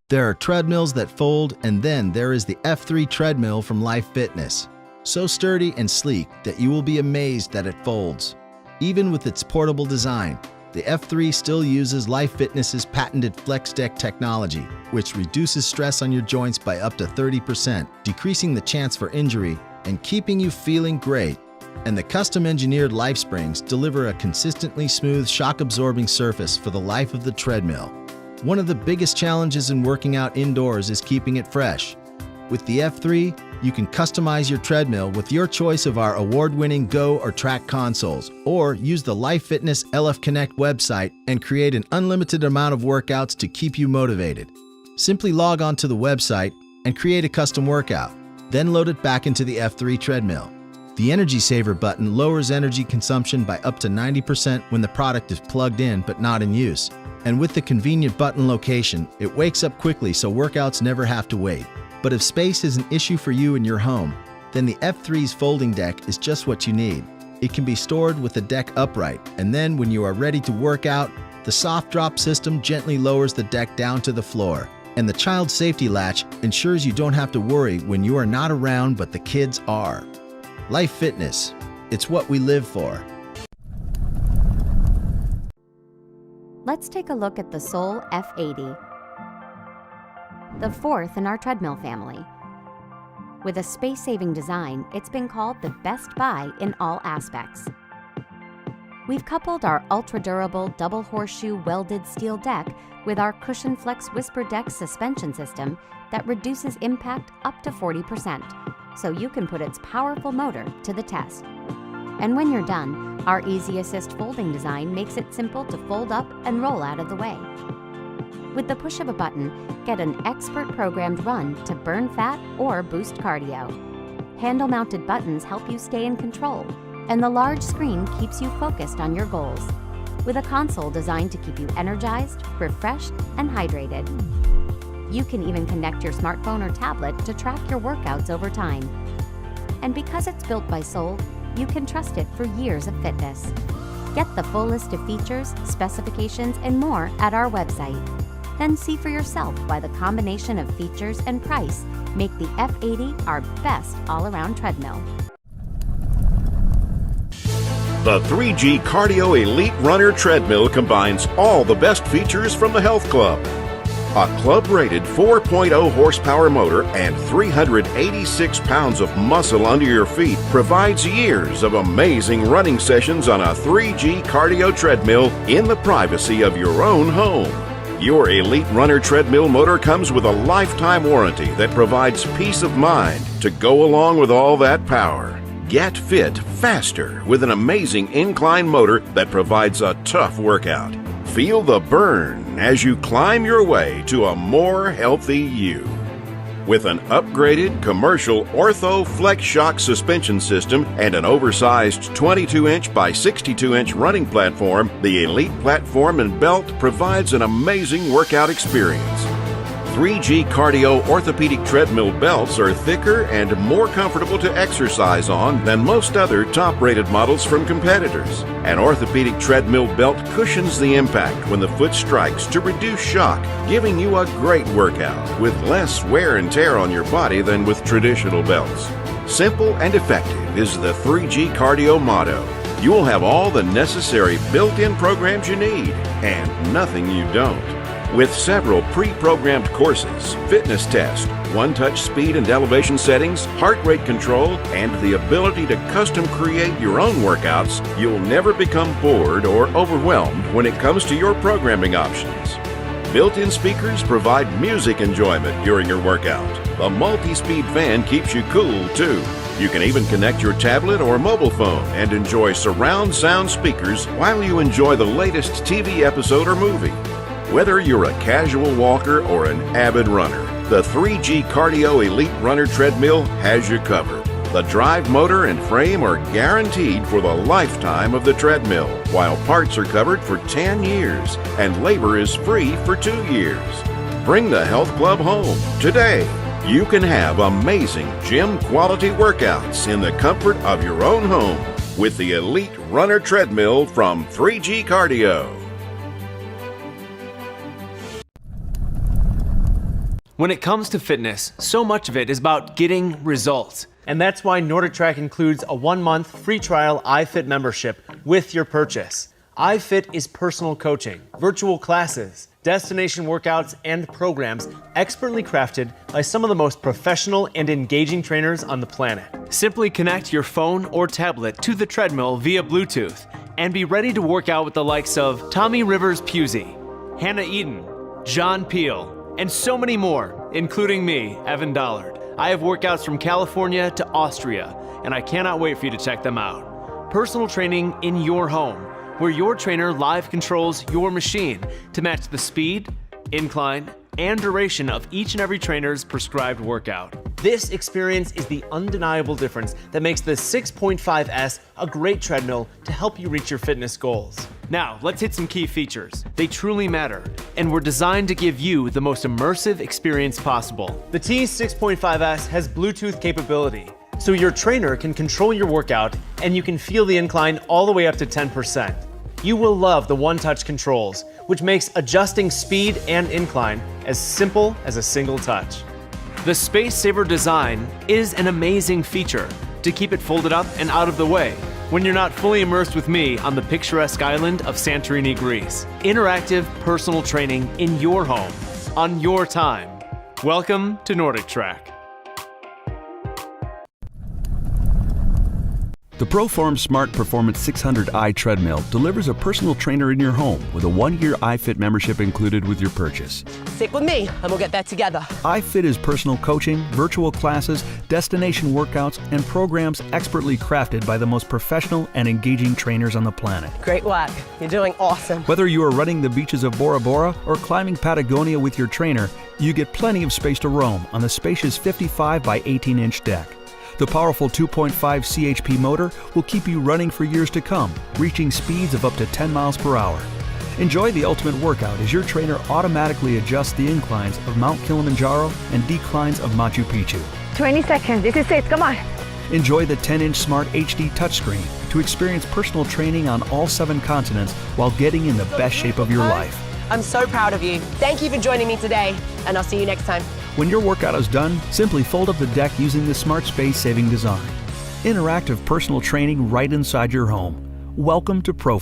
There are treadmills that fold, and then there is the F3 treadmill from Life Fitness. So sturdy and sleek that you will be amazed that it folds. Even with its portable design, the F3 still uses Life Fitness's patented FlexDeck technology, which reduces stress on your joints by up to 30%, decreasing the chance for injury and keeping you feeling great. And the custom-engineered Life Springs deliver a consistently smooth, shock-absorbing surface for the life of the treadmill. One of the biggest challenges in working out indoors is keeping it fresh. With the F3, you can customize your treadmill with your choice of our award-winning Go or Track consoles, or use the Life Fitness LF Connect website and create an unlimited amount of workouts to keep you motivated. Simply log on to the website and create a custom workout, then load it back into the F3 treadmill. The Energy Saver button lowers energy consumption by up to 90% when the product is plugged in but not in use. And with the convenient button location, it wakes up quickly so workouts never have to wait. But if space is an issue for you in your home, then the F3's folding deck is just what you need. It can be stored with the deck upright, and then when you are ready to work out, the soft drop system gently lowers the deck down to the floor. And the child safety latch ensures you don't have to worry when you are not around but the kids are. Life Fitness, it's what we live for. Let's take a look at the Soul F80, the fourth in our treadmill family. With a space-saving design, it's been called the best buy in all aspects. We've coupled our ultra-durable double horseshoe welded steel deck with our Cushion Flex Whisper Deck suspension system that reduces impact up to 40%, so you can put its powerful motor to the test. And when you're done, our Easy Assist folding design makes it simple to fold up and roll out of the way. With the push of a button, get an expert-programmed run to burn fat or boost cardio. Handle-mounted buttons help you stay in control, and the large screen keeps you focused on your goals, with a console designed to keep you energized, refreshed, and hydrated. You can even connect your smartphone or tablet to track your workouts over time. And because it's built by Soul, you can trust it for years of fitness. Get the full list of features, specifications, and more at our website. Then see for yourself why the combination of features and price make the F80 our best all-around treadmill. The 3G Cardio Elite Runner Treadmill combines all the best features from the Health Club. A club-rated 4.0 horsepower motor and 386 pounds of muscle under your feet provides years of amazing running sessions on a 3G cardio treadmill in the privacy of your own home. Your Elite Runner Treadmill motor comes with a lifetime warranty that provides peace of mind to go along with all that power. Get fit faster with an amazing incline motor that provides a tough workout. Feel the burn as you climb your way to a more healthy you. With an upgraded commercial Ortho Flex Shock suspension system and an oversized 22-inch by 62-inch running platform, the Elite platform and belt provides an amazing workout experience. 3G Cardio orthopedic treadmill belts are thicker and more comfortable to exercise on than most other top-rated models from competitors. An orthopedic treadmill belt cushions the impact when the foot strikes to reduce shock, giving you a great workout with less wear and tear on your body than with traditional belts. Simple and effective is the 3G Cardio motto. You will have all the necessary built-in programs you need and nothing you don't. With several pre-programmed courses, fitness tests, one-touch speed and elevation settings, heart rate control, and the ability to custom create your own workouts, you'll never become bored or overwhelmed when it comes to your programming options. Built-in speakers provide music enjoyment during your workout. The multi-speed fan keeps you cool, too. You can even connect your tablet or mobile phone and enjoy surround sound speakers while you enjoy the latest TV episode or movie. Whether you're a casual walker or an avid runner, the 3G Cardio Elite Runner Treadmill has you covered. The drive motor and frame are guaranteed for the lifetime of the treadmill, while parts are covered for 10 years and labor is free for 2 years. Bring the Health Club home today. You can have amazing gym quality workouts in the comfort of your own home with the Elite Runner Treadmill from 3G Cardio. When it comes to fitness, so much of it is about getting results. And that's why Nordictrack includes a 1-month free trial iFit membership with your purchase. iFit is personal coaching, virtual classes, destination workouts, and programs expertly crafted by some of the most professional and engaging trainers on the planet. Simply connect your phone or tablet to the treadmill via Bluetooth and be ready to work out with the likes of Tommy Rivers Pusey, Hannah Eaton, John Peel, and so many more, including me, Evan Dollard. I have workouts from California to Austria, and I cannot wait for you to check them out. Personal training in your home, where your trainer live controls your machine to match the speed, incline, and duration of each and every trainer's prescribed workout. This experience is the undeniable difference that makes the 6.5S a great treadmill to help you reach your fitness goals. Now, let's hit some key features. They truly matter, and were designed to give you the most immersive experience possible. The T6.5S has Bluetooth capability, so your trainer can control your workout and you can feel the incline all the way up to 10%. You will love the one-touch controls, which makes adjusting speed and incline as simple as a single touch. The Space Saver design is an amazing feature to keep it folded up and out of the way when you're not fully immersed with me on the picturesque island of Santorini, Greece. Interactive personal training in your home, on your time. Welcome to Nordictrack. The Proform Smart Performance 600i treadmill delivers a personal trainer in your home with a 1-year iFit membership included with your purchase. Stick with me and we'll get that together. iFit is personal coaching, virtual classes, destination workouts, and programs expertly crafted by the most professional and engaging trainers on the planet. Great work. You're doing awesome. Whether you are running the beaches of Bora Bora or climbing Patagonia with your trainer, you get plenty of space to roam on the spacious 55 by 18-inch deck. The powerful 2.5 CHP motor will keep you running for years to come, reaching speeds of up to 10 miles per hour. Enjoy the ultimate workout as your trainer automatically adjusts the inclines of Mount Kilimanjaro and declines of Machu Picchu. 20 seconds, this is it, come on. Enjoy the 10-inch Smart HD touchscreen to experience personal training on all 7 continents while getting in the best shape of your life. I'm so proud of you. Thank you for joining me today, and I'll see you next time. When your workout is done, simply fold up the deck using the smart space-saving design. Interactive personal training right inside your home. Welcome to Proform.